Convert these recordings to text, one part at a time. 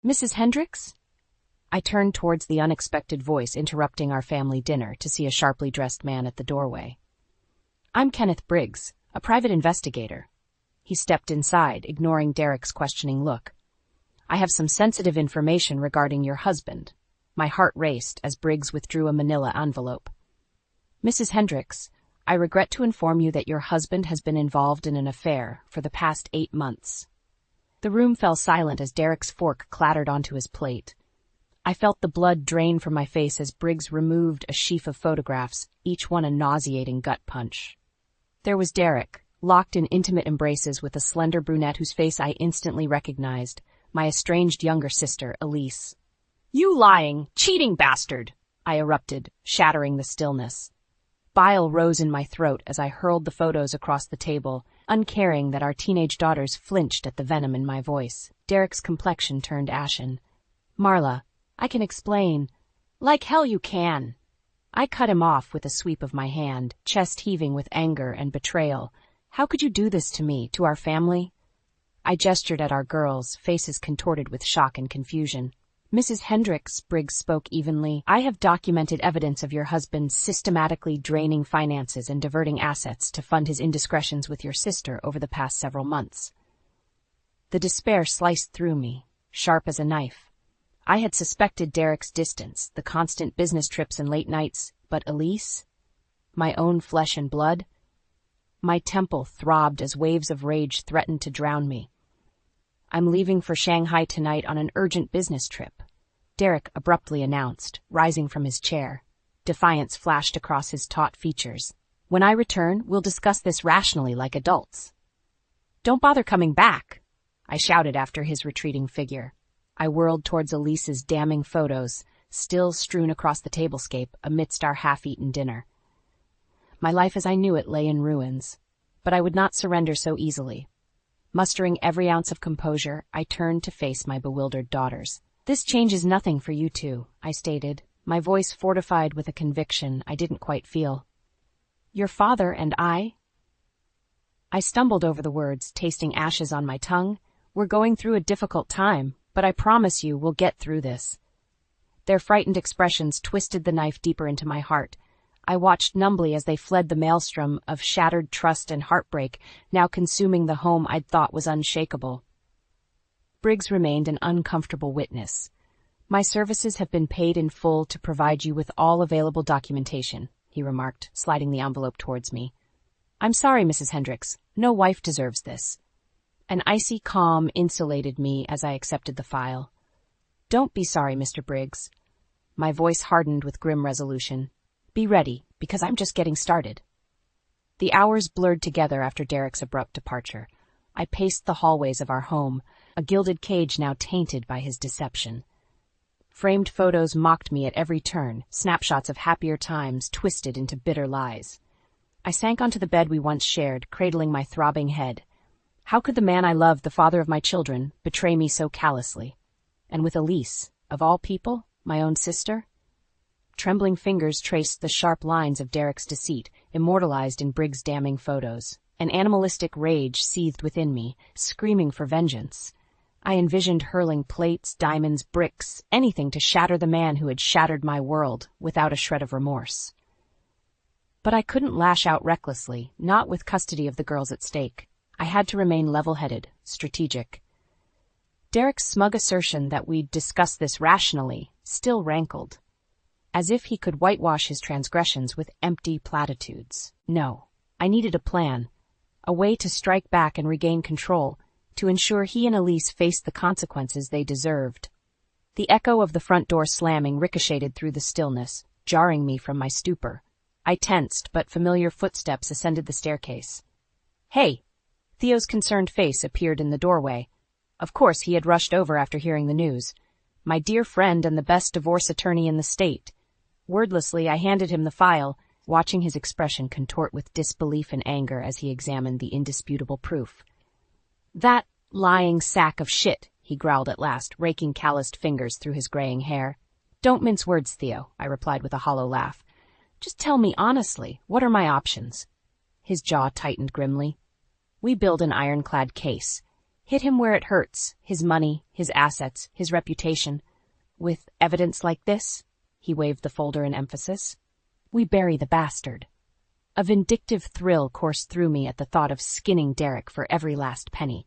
Mrs. Hendricks? I turned towards the unexpected voice interrupting our family dinner to see a sharply dressed man at the doorway. I'm Kenneth Briggs, a private investigator. He stepped inside, ignoring Derek's questioning look. I have some sensitive information regarding your husband. My heart raced as Briggs withdrew a manila envelope. Mrs. Hendricks, I regret to inform you that your husband has been involved in an affair for the past 8 months. The room fell silent as Derek's fork clattered onto his plate. I felt the blood drain from my face as Briggs removed a sheaf of photographs, each one a nauseating gut punch. There was Derek, locked in intimate embraces with a slender brunette whose face I instantly recognized, my estranged younger sister, Elise. You lying, cheating bastard! I erupted, shattering the stillness. Bile rose in my throat as I hurled the photos across the table, uncaring that our teenage daughters flinched at the venom in my voice. Derek's complexion turned ashen. Marla, I can explain. Like hell you can. I cut him off with a sweep of my hand, chest heaving with anger and betrayal. How could you do this to me, to our family? I gestured at our girls, faces contorted with shock and confusion. Mrs. Hendricks, Briggs spoke evenly, I have documented evidence of your husband systematically draining finances and diverting assets to fund his indiscretions with your sister over the past several months. The despair sliced through me, sharp as a knife. I had suspected Derek's distance, the constant business trips and late nights, but Elise? My own flesh and blood? My temple throbbed as waves of rage threatened to drown me. I'm leaving for Shanghai tonight on an urgent business trip, Derek abruptly announced, rising from his chair. Defiance flashed across his taut features. When I return, we'll discuss this rationally like adults. Don't bother coming back, I shouted after his retreating figure. I whirled towards Elise's damning photos, still strewn across the tablescape amidst our half-eaten dinner. My life as I knew it lay in ruins, but I would not surrender so easily. Mustering every ounce of composure, I turned to face my bewildered daughters. This changes nothing for you two, I stated, my voice fortified with a conviction I didn't quite feel. Your father and I stumbled over the words, tasting ashes on my tongue. We're going through a difficult time, but I promise you we'll get through this. Their frightened expressions twisted the knife deeper into my heart. I watched numbly as they fled the maelstrom of shattered trust and heartbreak, now consuming the home I'd thought was unshakable. Briggs remained an uncomfortable witness. My services have been paid in full to provide you with all available documentation, he remarked, sliding the envelope towards me. I'm sorry, Mrs. Hendricks. No wife deserves this. An icy calm insulated me as I accepted the file. Don't be sorry, Mr. Briggs. My voice hardened with grim resolution. Be ready, because I'm just getting started. The hours blurred together after Derek's abrupt departure. I paced the hallways of our home, a gilded cage now tainted by his deception. Framed photos mocked me at every turn, snapshots of happier times twisted into bitter lies. I sank onto the bed we once shared, cradling my throbbing head. How could the man I loved, the father of my children, betray me so callously? And with Elise, of all people, my own sister? Trembling fingers traced the sharp lines of Derek's deceit, immortalized in Briggs' damning photos. An animalistic rage seethed within me, screaming for vengeance. I envisioned hurling plates, diamonds, bricks, anything to shatter the man who had shattered my world, without a shred of remorse. But I couldn't lash out recklessly, not with custody of the girls at stake. I had to remain level-headed, strategic. Derek's smug assertion that we'd discuss this rationally still rankled, as if he could whitewash his transgressions with empty platitudes. No, I needed a plan, a way to strike back and regain control, to ensure he and Elise faced the consequences they deserved. The echo of the front door slamming ricocheted through the stillness, jarring me from my stupor. I tensed, but familiar footsteps ascended the staircase. Hey! Theo's concerned face appeared in the doorway. Of course he had rushed over after hearing the news. My dear friend and the best divorce attorney in the state. Wordlessly, I handed him the file, watching his expression contort with disbelief and anger as he examined the indisputable proof. That lying sack of shit, he growled at last, raking calloused fingers through his graying hair. Don't mince words, Theo, I replied with a hollow laugh. Just tell me honestly, what are my options? His jaw tightened grimly. We build an ironclad case. Hit him where it hurts, his money, his assets, his reputation. With evidence like this, he waved the folder in emphasis, we bury the bastard. A vindictive thrill coursed through me at the thought of skinning Derek for every last penny,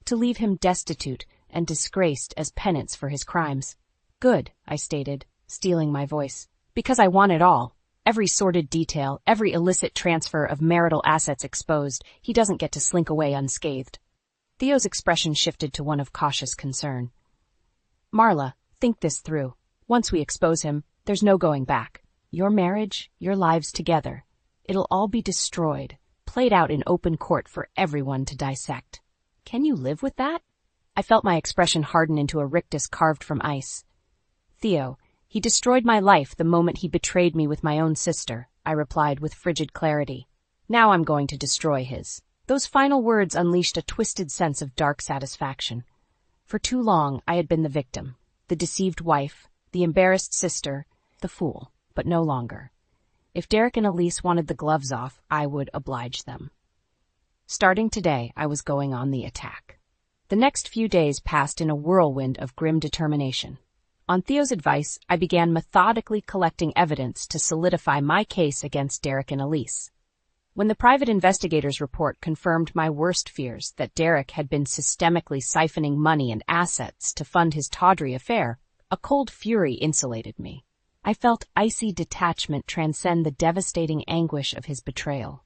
to leave him destitute and disgraced as penance for his crimes. Good, I stated, stealing my voice, because I want it all. Every sordid detail, every illicit transfer of marital assets exposed, he doesn't get to slink away unscathed. Theo's expression shifted to one of cautious concern. Marla, think this through. Once we expose him, there's no going back. Your marriage, your lives together. It'll all be destroyed, played out in open court for everyone to dissect. Can you live with that? I felt my expression harden into a rictus carved from ice. Theo, he destroyed my life the moment he betrayed me with my own sister, I replied with frigid clarity. Now I'm going to destroy his. Those final words unleashed a twisted sense of dark satisfaction. For too long, I had been the victim, the deceived wife, the embarrassed sister, the fool, but no longer. If Derek and Elise wanted the gloves off, I would oblige them. Starting today, I was going on the attack. The next few days passed in a whirlwind of grim determination. On Theo's advice, I began methodically collecting evidence to solidify my case against Derek and Elise. When the private investigator's report confirmed my worst fears that Derek had been systemically siphoning money and assets to fund his tawdry affair, a cold fury insulated me. I felt icy detachment transcend the devastating anguish of his betrayal.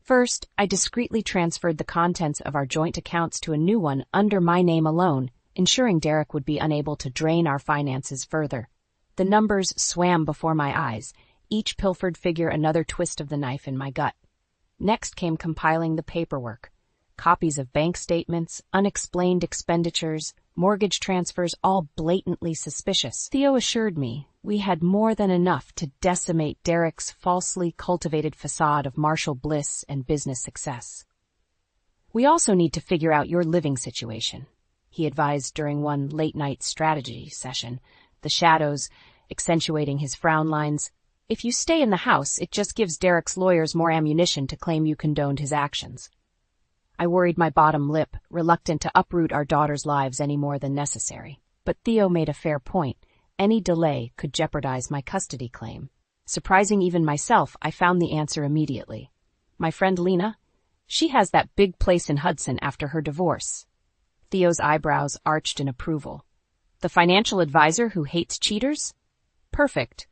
First, I discreetly transferred the contents of our joint accounts to a new one under my name alone, ensuring Derek would be unable to drain our finances further. The numbers swam before my eyes, each pilfered figure another twist of the knife in my gut. Next came compiling the paperwork. Copies of bank statements, unexplained expenditures, mortgage transfers, all blatantly suspicious. Theo assured me we had more than enough to decimate Derek's falsely cultivated facade of martial bliss and business success. We also need to figure out your living situation, he advised during one late-night strategy session, the shadows accentuating his frown lines. If you stay in the house, it just gives Derek's lawyers more ammunition to claim you condoned his actions. I worried my bottom lip, reluctant to uproot our daughters' lives any more than necessary. But Theo made a fair point. Any delay could jeopardize my custody claim. Surprising even myself, I found the answer immediately. My friend Lena? She has that big place in Hudson after her divorce. Theo's eyebrows arched in approval. The financial advisor who hates cheaters? Perfect.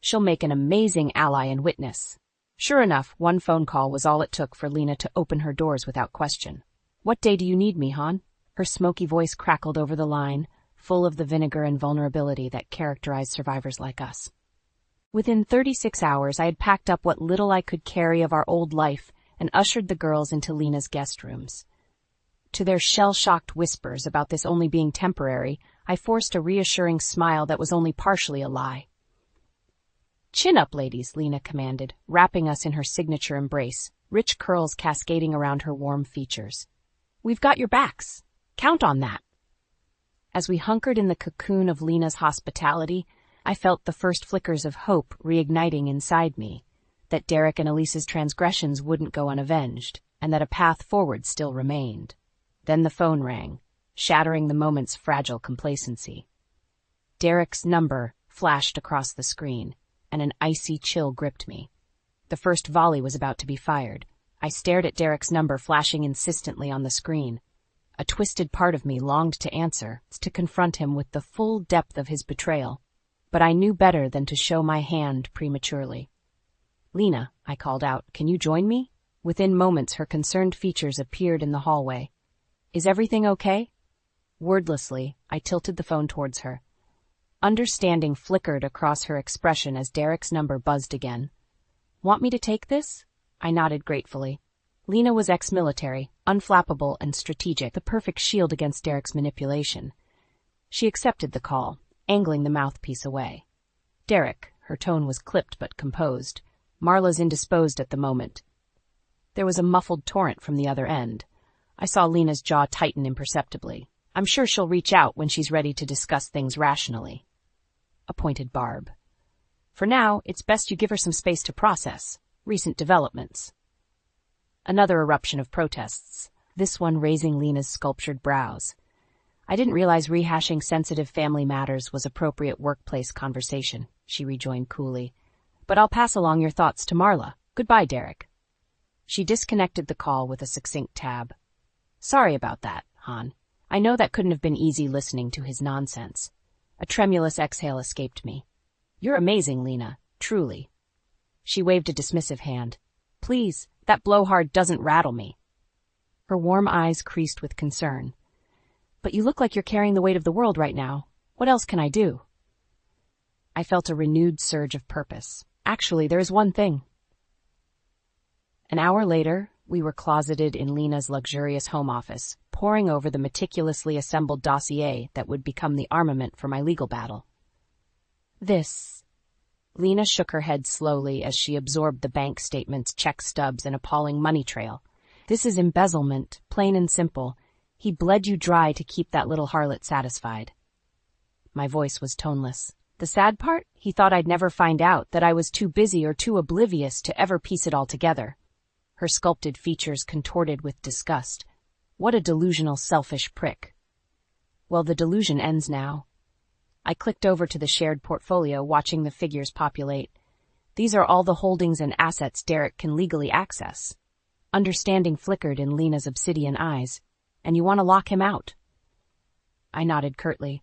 She'll make an amazing ally and witness. Sure enough, one phone call was all it took for Lena to open her doors without question. What day do you need me, hon? Her smoky voice crackled over the line, full of the vinegar and vulnerability that characterize survivors like us. Within 36 hours, I had packed up what little I could carry of our old life and ushered the girls into Lena's guest rooms. To their shell-shocked whispers about this only being temporary, I forced a reassuring smile that was only partially a lie. Chin up, ladies, Lena commanded, wrapping us in her signature embrace, rich curls cascading around her warm features. We've got your backs. Count on that. As we hunkered in the cocoon of Lena's hospitality, I felt the first flickers of hope reigniting inside me, that Derek and Elise's transgressions wouldn't go unavenged, and that a path forward still remained. Then the phone rang, shattering the moment's fragile complacency. Derek's number flashed across the screen, and an icy chill gripped me. The first volley was about to be fired. I stared at Derek's number flashing insistently on the screen. A twisted part of me longed to answer, to confront him with the full depth of his betrayal. But I knew better than to show my hand prematurely. Lena, I called out, can you join me? Within moments, her concerned features appeared in the hallway. Is everything okay? Wordlessly, I tilted the phone towards her. Understanding flickered across her expression as Derek's number buzzed again. Want me to take this? I nodded gratefully. Lena was ex-military, unflappable and strategic, the perfect shield against Derek's manipulation. She accepted the call, angling the mouthpiece away. Derek, her tone was clipped but composed. Marla's indisposed at the moment. There was a muffled torrent from the other end. I saw Lena's jaw tighten imperceptibly. I'm sure she'll reach out when she's ready to discuss things rationally. Appointed Barb. For now, it's best you give her some space to process recent developments. Another eruption of protests. this one raising Lena's sculptured brows. I didn't realize rehashing sensitive family matters was appropriate workplace conversation, she rejoined coolly. But I'll pass along your thoughts to Marla. Goodbye, Derek. She disconnected the call with a succinct tab. Sorry about that, Han. I know that couldn't have been easy listening to his nonsense. A tremulous exhale escaped me. You're amazing, Lena, truly. She waved a dismissive hand. Please, that blowhard doesn't rattle me. Her warm eyes creased with concern. But you look like you're carrying the weight of the world right now. What else can I do? I felt a renewed surge of purpose. Actually, there is one thing. An hour later, we were closeted in Lena's luxurious home office, poring over the meticulously assembled dossier that would become the armament for my legal battle. Lena shook her head slowly as she absorbed the bank statements, check stubs, and appalling money trail. This is embezzlement, plain and simple. He bled you dry to keep that little harlot satisfied. My voice was toneless. The sad part? He thought I'd never find out, that I was too busy or too oblivious to ever piece it all together. Her sculpted features contorted with disgust. What a delusional, selfish prick. Well, the delusion ends now. I clicked over to the shared portfolio, watching the figures populate. These are all the holdings and assets Derek can legally access. Understanding flickered in Lena's obsidian eyes. And you want to lock him out? I nodded curtly.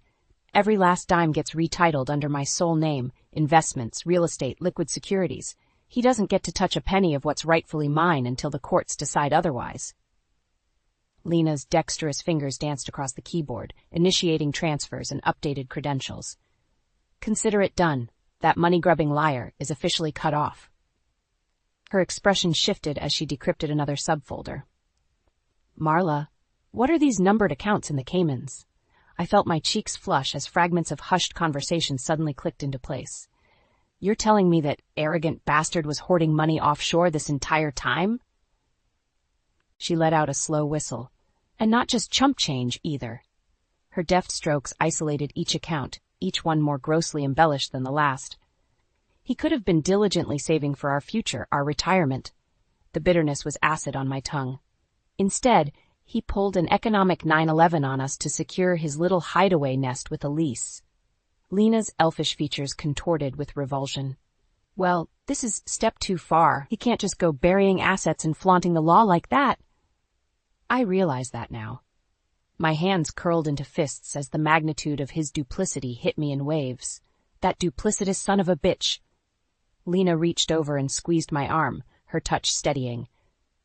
Every last dime gets retitled under my sole name, investments, real estate, liquid securities. He doesn't get to touch a penny of what's rightfully mine until the courts decide otherwise. Lena's dexterous fingers danced across the keyboard, initiating transfers and updated credentials. Consider it done. That money-grubbing liar is officially cut off. Her expression shifted as she decrypted another subfolder. Marla, what are these numbered accounts in the Caymans? I felt my cheeks flush as fragments of hushed conversation suddenly clicked into place. You're telling me that arrogant bastard was hoarding money offshore this entire time? She let out a slow whistle. And not just chump change, either. Her deft strokes isolated each account, each one more grossly embellished than the last. He could have been diligently saving for our future, our retirement. The bitterness was acid on my tongue. Instead, he pulled an economic 9/11 on us to secure his little hideaway nest with a lease. Lena's elfish features contorted with revulsion. Well, this is step too far. He can't just go burying assets and flaunting the law like that. I realize that now. My hands curled into fists as the magnitude of his duplicity hit me in waves. That duplicitous son of a bitch. Lena reached over and squeezed my arm, her touch steadying.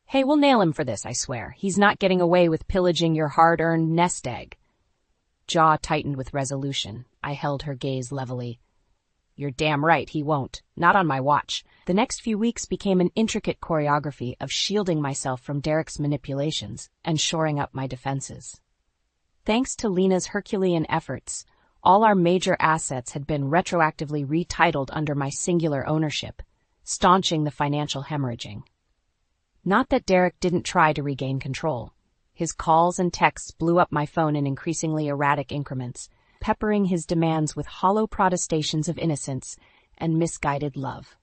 Hey, we'll nail him for this, I swear. He's not getting away with pillaging your hard-earned nest egg. Jaw tightened with resolution. I held her gaze levelly. You're damn right, he won't. Not on my watch. The next few weeks became an intricate choreography of shielding myself from Derek's manipulations and shoring up my defenses. Thanks to Lena's Herculean efforts, all our major assets had been retroactively retitled under my singular ownership, staunching the financial hemorrhaging. Not that Derek didn't try to regain control. His calls and texts blew up my phone in increasingly erratic increments, peppering his demands with hollow protestations of innocence and misguided love.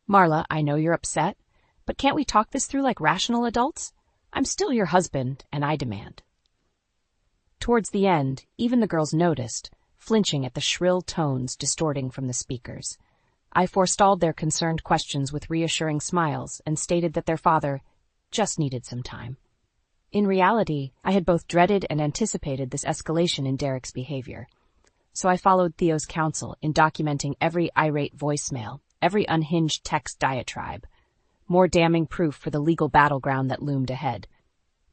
Marla, I know you're upset, but can't we talk this through like rational adults? I'm still your husband, and I demand. Towards the end, even the girls noticed, flinching at the shrill tones distorting from the speakers. I forestalled their concerned questions with reassuring smiles and stated that their father just needed some time. In reality, I had both dreaded and anticipated this escalation in Derek's behavior. So I followed Theo's counsel in documenting every irate voicemail, every unhinged text diatribe. More damning proof for the legal battleground that loomed ahead.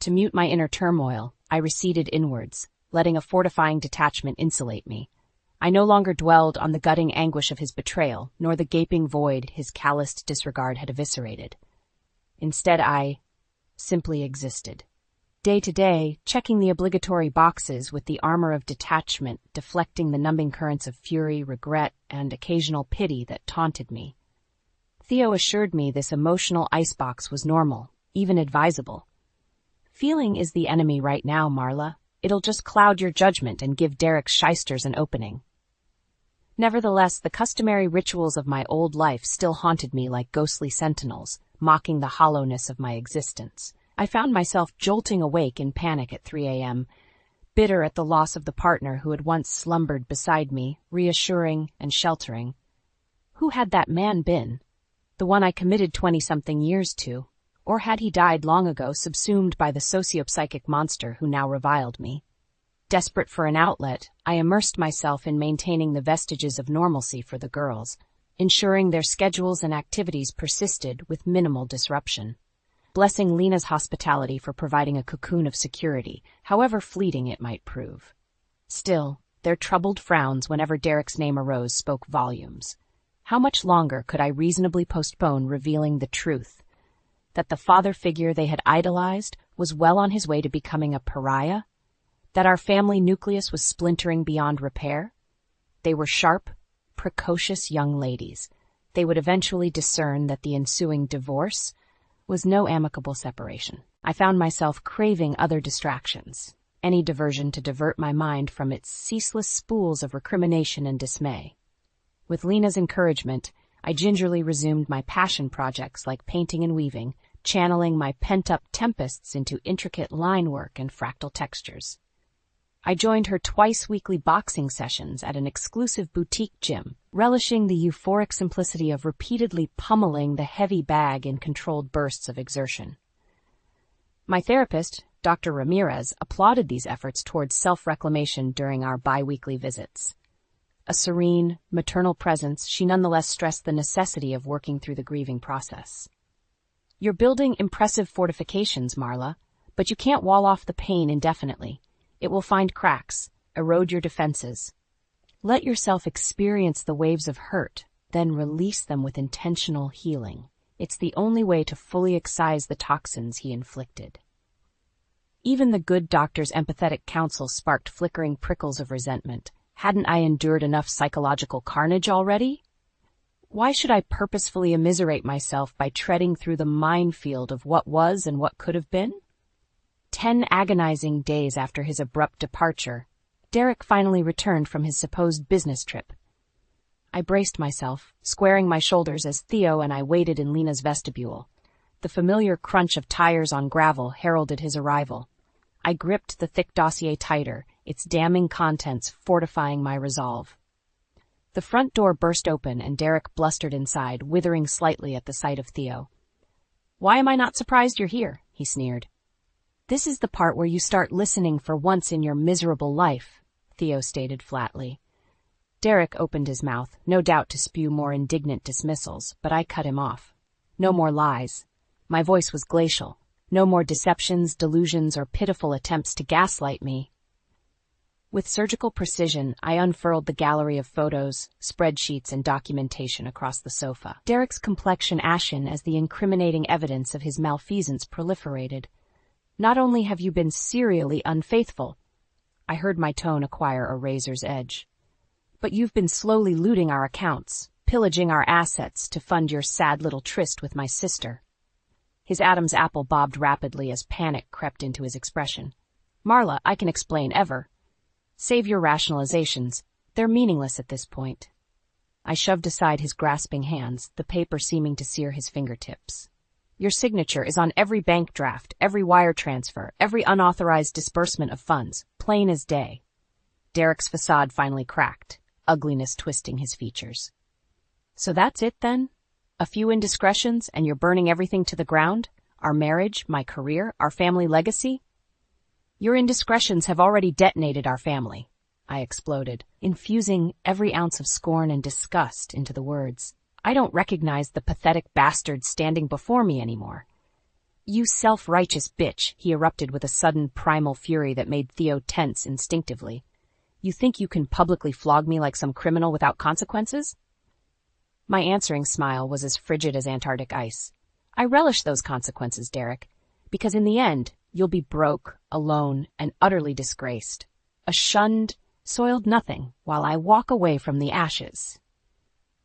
To mute my inner turmoil, I receded inwards, letting a fortifying detachment insulate me. I no longer dwelled on the gutting anguish of his betrayal, nor the gaping void his calloused disregard had eviscerated. Instead, I simply existed. Day to day, checking the obligatory boxes with the armor of detachment, deflecting the numbing currents of fury, regret, and occasional pity that taunted me. Theo assured me this emotional icebox was normal, even advisable. Feeling is the enemy right now, Marla. It'll just cloud your judgment and give Derek's shysters an opening. Nevertheless, the customary rituals of my old life still haunted me like ghostly sentinels, mocking the hollowness of my existence. I found myself jolting awake in panic at 3 a.m., bitter at the loss of the partner who had once slumbered beside me, reassuring and sheltering. Who had that man been? The one I committed 20-something years to? Or had he died long ago, subsumed by the sociopsychic monster who now reviled me? Desperate for an outlet, I immersed myself in maintaining the vestiges of normalcy for the girls, ensuring their schedules and activities persisted with minimal disruption. Blessing Lena's hospitality for providing a cocoon of security, however fleeting it might prove. Still, their troubled frowns whenever Derek's name arose spoke volumes. How much longer could I reasonably postpone revealing the truth? That the father figure they had idolized was well on his way to becoming a pariah? That our family nucleus was splintering beyond repair? They were sharp, precocious young ladies. They would eventually discern that the ensuing divorce was no amicable separation. I found myself craving other distractions, any diversion to divert my mind from its ceaseless spools of recrimination and dismay. With Lena's encouragement, I gingerly resumed my passion projects like painting and weaving, channeling my pent-up tempests into intricate line work and fractal textures. I joined her twice-weekly boxing sessions at an exclusive boutique gym, relishing the euphoric simplicity of repeatedly pummeling the heavy bag in controlled bursts of exertion. My therapist, Dr. Ramirez, applauded these efforts towards self-reclamation during our bi-weekly visits. A serene, maternal presence, she nonetheless stressed the necessity of working through the grieving process. You're building impressive fortifications, Marla, but you can't wall off the pain indefinitely. It will find cracks, erode your defenses. Let yourself experience the waves of hurt, then release them with intentional healing. It's the only way to fully excise the toxins he inflicted. Even the good doctor's empathetic counsel sparked flickering prickles of resentment. Hadn't I endured enough psychological carnage already? Why should I purposefully immiserate myself by treading through the minefield of what was and what could have been? 10 agonizing days after his abrupt departure, Derek finally returned from his supposed business trip. I braced myself, squaring my shoulders as Theo and I waited in Lena's vestibule. The familiar crunch of tires on gravel heralded his arrival. I gripped the thick dossier tighter, its damning contents fortifying my resolve. The front door burst open and Derek blustered inside, withering slightly at the sight of Theo. "Why am I not surprised you're here?" he sneered. "This is the part where you start listening for once in your miserable life," Theo stated flatly. Derek opened his mouth, no doubt to spew more indignant dismissals, but I cut him off. No more lies. My voice was glacial. No more deceptions, delusions, or pitiful attempts to gaslight me. With surgical precision, I unfurled the gallery of photos, spreadsheets, and documentation across the sofa. Derek's complexion ashen as the incriminating evidence of his malfeasance proliferated. "Not only have you been serially unfaithful," I heard my tone acquire a razor's edge, "but you've been slowly looting our accounts, pillaging our assets to fund your sad little tryst with my sister." His Adam's apple bobbed rapidly as panic crept into his expression. "Marla, I can explain ever. Save your rationalizations. They're meaningless at this point." I shoved aside his grasping hands, the paper seeming to sear his fingertips. "Your signature is on every bank draft, every wire transfer, every unauthorized disbursement of funds, plain as day." Derek's facade finally cracked, ugliness twisting his features. "So that's it, then? A few indiscretions, and you're burning everything to the ground? Our marriage, my career, our family legacy?" "Your indiscretions have already detonated our family," I exploded, infusing every ounce of scorn and disgust into the words. "I don't recognize the pathetic bastard standing before me anymore." "You self-righteous bitch," he erupted with a sudden primal fury that made Theo tense instinctively. "You think you can publicly flog me like some criminal without consequences?" My answering smile was as frigid as Antarctic ice. "I relish those consequences, Derek, because in the end, you'll be broke, alone, and utterly disgraced. A shunned, soiled nothing while I walk away from the ashes."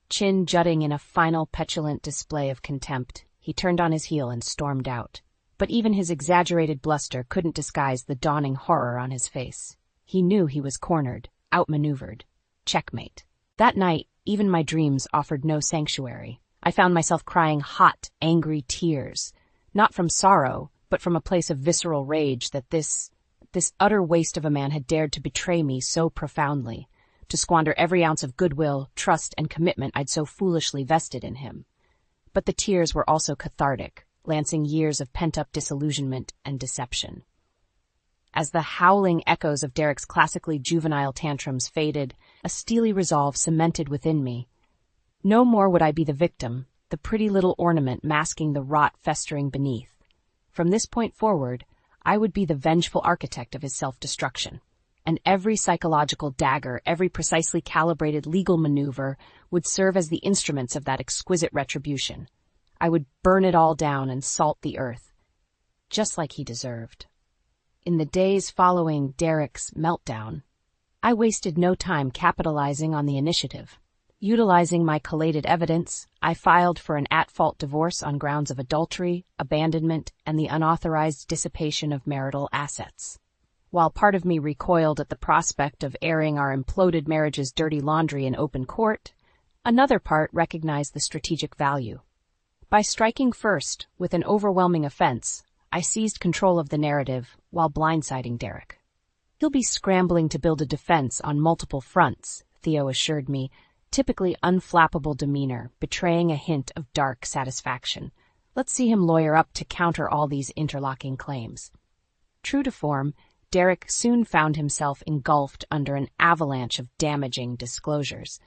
Chin jutting in a final petulant display of contempt, he turned on his heel and stormed out. But even his exaggerated bluster couldn't disguise the dawning horror on his face. He knew he was cornered, outmaneuvered. Checkmate. That night, even my dreams offered no sanctuary. I found myself crying hot, angry tears, not from sorrow, but from a place of visceral rage that this utter waste of a man had dared to betray me so profoundly, to squander every ounce of goodwill, trust, and commitment I'd so foolishly vested in him. But the tears were also cathartic, lancing years of pent-up disillusionment and deception. As the howling echoes of Derek's classically juvenile tantrums faded, a steely resolve cemented within me. No more would I be the victim, the pretty little ornament masking the rot festering beneath. From this point forward, I would be the vengeful architect of his self-destruction, and every psychological dagger, every precisely calibrated legal maneuver would serve as the instruments of that exquisite retribution. I would burn it all down and salt the earth, just like he deserved. In the days following Derek's meltdown, I wasted no time capitalizing on the initiative. Utilizing my collated evidence, I filed for an at-fault divorce on grounds of adultery, abandonment, and the unauthorized dissipation of marital assets. While part of me recoiled at the prospect of airing our imploded marriage's dirty laundry in open court, another part recognized the strategic value. By striking first with an overwhelming offense, I seized control of the narrative while blindsiding Derek. "He'll be scrambling to build a defense on multiple fronts," Theo assured me, typically unflappable demeanor, betraying a hint of dark satisfaction. "Let's see him lawyer up to counter all these interlocking claims." True to form, Derek soon found himself engulfed under an avalanche of damaging disclosures.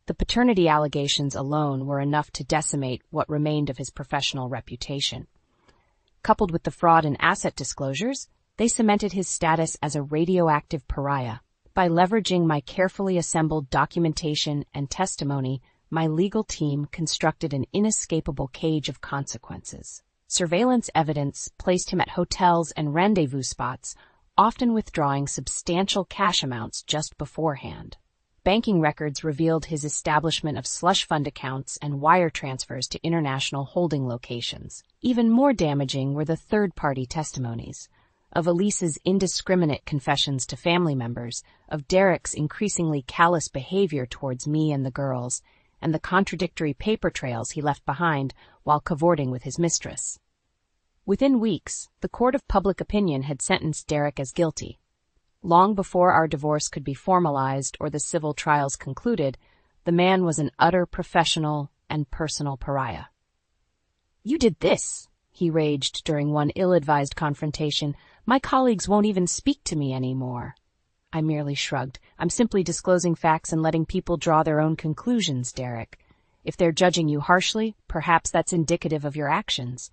The paternity allegations alone were enough to decimate what remained of his professional reputation. Coupled with the fraud and asset disclosures, they cemented his status as a radioactive pariah. By leveraging my carefully assembled documentation and testimony, my legal team constructed an inescapable cage of consequences. Surveillance evidence placed him at hotels and rendezvous spots, often withdrawing substantial cash amounts just beforehand. Banking records revealed his establishment of slush fund accounts and wire transfers to international holding locations. Even more damaging were the third-party testimonies of Elise's indiscriminate confessions to family members, of Derek's increasingly callous behavior towards me and the girls, and the contradictory paper trails he left behind while cavorting with his mistress. Within weeks, the court of public opinion had sentenced Derek as guilty. Long before our divorce could be formalized or the civil trials concluded, the man was an utter professional and personal pariah. "You did this," he raged during one ill-advised confrontation. "My colleagues won't even speak to me anymore." I merely shrugged. "I'm simply disclosing facts and letting people draw their own conclusions, Derek. If they're judging you harshly, perhaps that's indicative of your actions."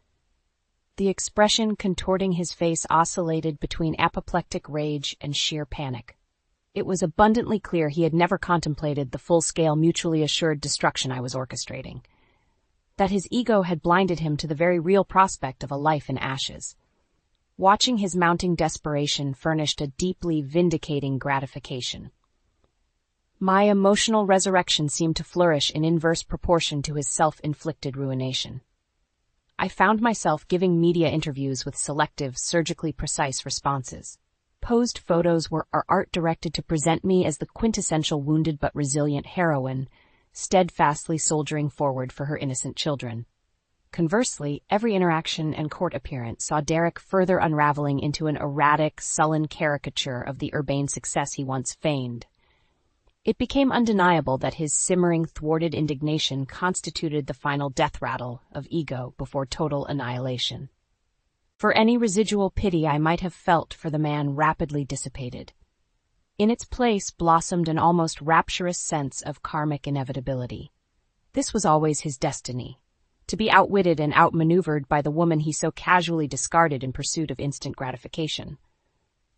The expression contorting his face oscillated between apoplectic rage and sheer panic. It was abundantly clear he had never contemplated the full-scale, mutually assured destruction I was orchestrating. That his ego had blinded him to the very real prospect of a life in ashes. Watching his mounting desperation furnished a deeply vindicating gratification. My emotional resurrection seemed to flourish in inverse proportion to his self-inflicted ruination. I found myself giving media interviews with selective, surgically precise responses. Posed photos were art directed to present me as the quintessential wounded but resilient heroine, steadfastly soldiering forward for her innocent children. Conversely, every interaction and court appearance saw Derek further unraveling into an erratic, sullen caricature of the urbane success he once feigned. It became undeniable that his simmering, thwarted indignation constituted the final death rattle of ego before total annihilation. For any residual pity I might have felt for the man rapidly dissipated. In its place blossomed an almost rapturous sense of karmic inevitability. This was always his destiny, to be outwitted and outmaneuvered by the woman he so casually discarded in pursuit of instant gratification.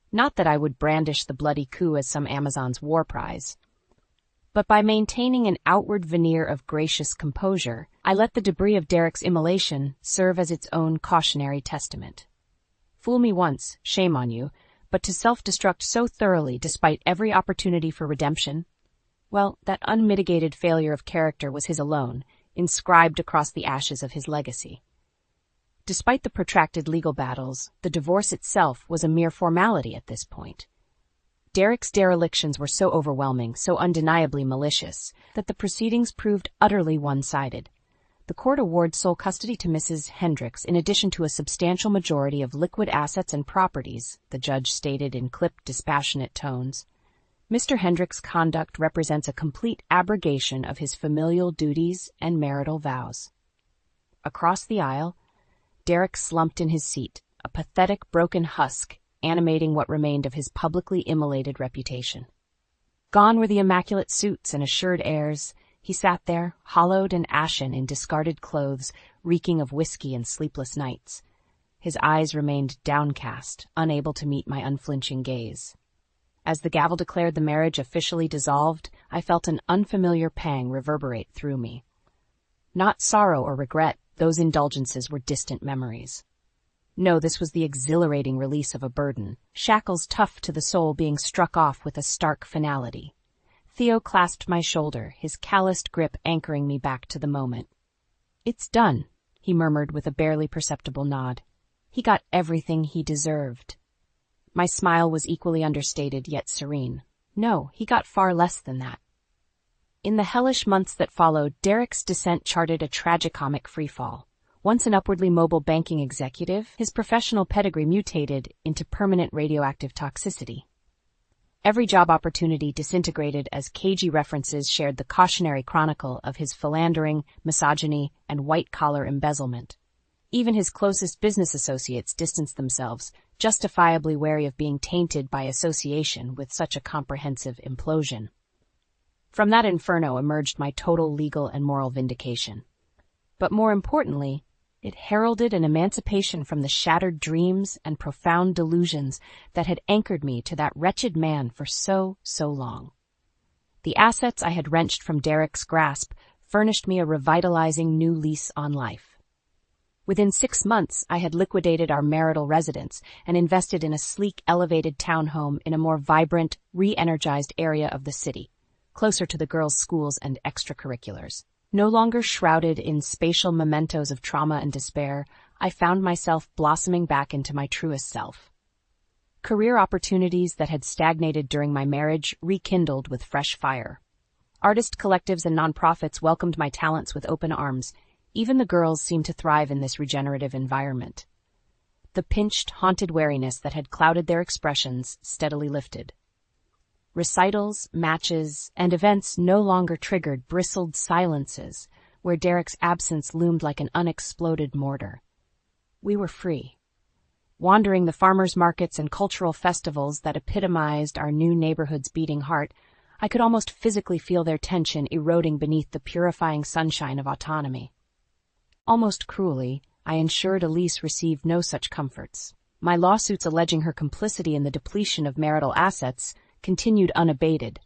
Not that I would brandish the bloody coup as some Amazon's war prize, but by maintaining an outward veneer of gracious composure, I let the debris of Derek's immolation serve as its own cautionary testament. Fool me once, shame on you, but to self-destruct so thoroughly despite every opportunity for redemption? Well, that unmitigated failure of character was his alone, inscribed across the ashes of his legacy. Despite the protracted legal battles, the divorce itself was a mere formality at this point. Derek's derelictions were so overwhelming, so undeniably malicious, that the proceedings proved utterly one-sided. The court awards sole custody to Mrs. Hendricks in addition to a substantial majority of liquid assets and properties, the judge stated in clipped, dispassionate tones. Mr. Hendricks' conduct represents a complete abrogation of his familial duties and marital vows. Across the aisle, Derek slumped in his seat, a pathetic, broken husk animating what remained of his publicly immolated reputation. Gone were the immaculate suits and assured airs. He sat there, hollowed and ashen in discarded clothes, reeking of whiskey and sleepless nights. His eyes remained downcast, unable to meet my unflinching gaze. As the gavel declared the marriage officially dissolved, I felt an unfamiliar pang reverberate through me. Not sorrow or regret, those indulgences were distant memories. No, this was the exhilarating release of a burden, shackles tough to the soul being struck off with a stark finality. Theo clasped my shoulder, his calloused grip anchoring me back to the moment. "It's done," he murmured with a barely perceptible nod. "He got everything he deserved." My smile was equally understated yet serene. No, he got far less than that. In the hellish months that followed, Derek's descent charted a tragicomic freefall. Once an upwardly mobile banking executive, his professional pedigree mutated into permanent radioactive toxicity. Every job opportunity disintegrated as cagey references shared the cautionary chronicle of his philandering, misogyny, and white-collar embezzlement. Even his closest business associates distanced themselves, justifiably wary of being tainted by association with such a comprehensive implosion. From that inferno emerged my total legal and moral vindication. But more importantly, it heralded an emancipation from the shattered dreams and profound delusions that had anchored me to that wretched man for so long. The assets I had wrenched from Derek's grasp furnished me a revitalizing new lease on life. Within 6 months, I had liquidated our marital residence and invested in a sleek, elevated townhome in a more vibrant, re-energized area of the city, closer to the girls' schools and extracurriculars. No longer shrouded in spatial mementos of trauma and despair, I found myself blossoming back into my truest self. Career opportunities that had stagnated during my marriage rekindled with fresh fire. Artist collectives and nonprofits welcomed my talents with open arms. Even the girls seemed to thrive in this regenerative environment. The pinched, haunted wariness that had clouded their expressions steadily lifted. Recitals, matches, and events no longer triggered bristled silences where Derek's absence loomed like an unexploded mortar. We were free. Wandering the farmers' markets and cultural festivals that epitomized our new neighborhood's beating heart, I could almost physically feel their tension eroding beneath the purifying sunshine of autonomy. Almost cruelly, I ensured Elise received no such comforts. My lawsuits alleging her complicity in the depletion of marital assets continued unabated.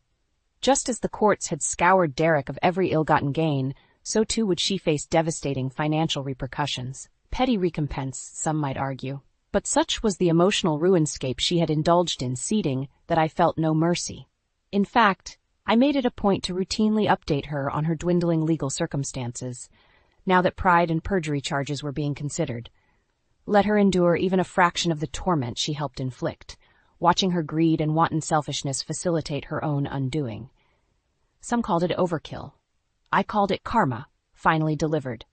Just as the courts had scoured Derek of every ill-gotten gain, so too would she face devastating financial repercussions. Petty recompense, some might argue. But such was the emotional ruinscape she had indulged in seeding that I felt no mercy. In fact, I made it a point to routinely update her on her dwindling legal circumstances, now that pride and perjury charges were being considered. Let her endure even a fraction of the torment she helped inflict, watching her greed and wanton selfishness facilitate her own undoing. Some called it overkill. I called it karma, finally delivered.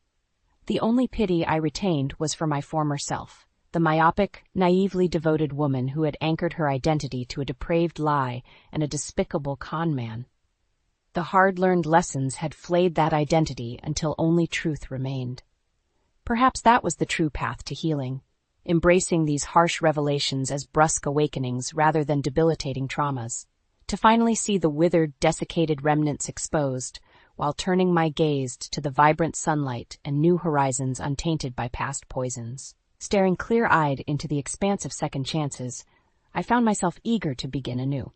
The only pity I retained was for my former self, the myopic, naively devoted woman who had anchored her identity to a depraved lie and a despicable con man. The hard-learned lessons had flayed that identity until only truth remained. Perhaps that was the true path to healing, embracing these harsh revelations as brusque awakenings rather than debilitating traumas, to finally see the withered, desiccated remnants exposed, while turning my gaze to the vibrant sunlight and new horizons untainted by past poisons. Staring clear-eyed into the expanse of second chances, I found myself eager to begin anew.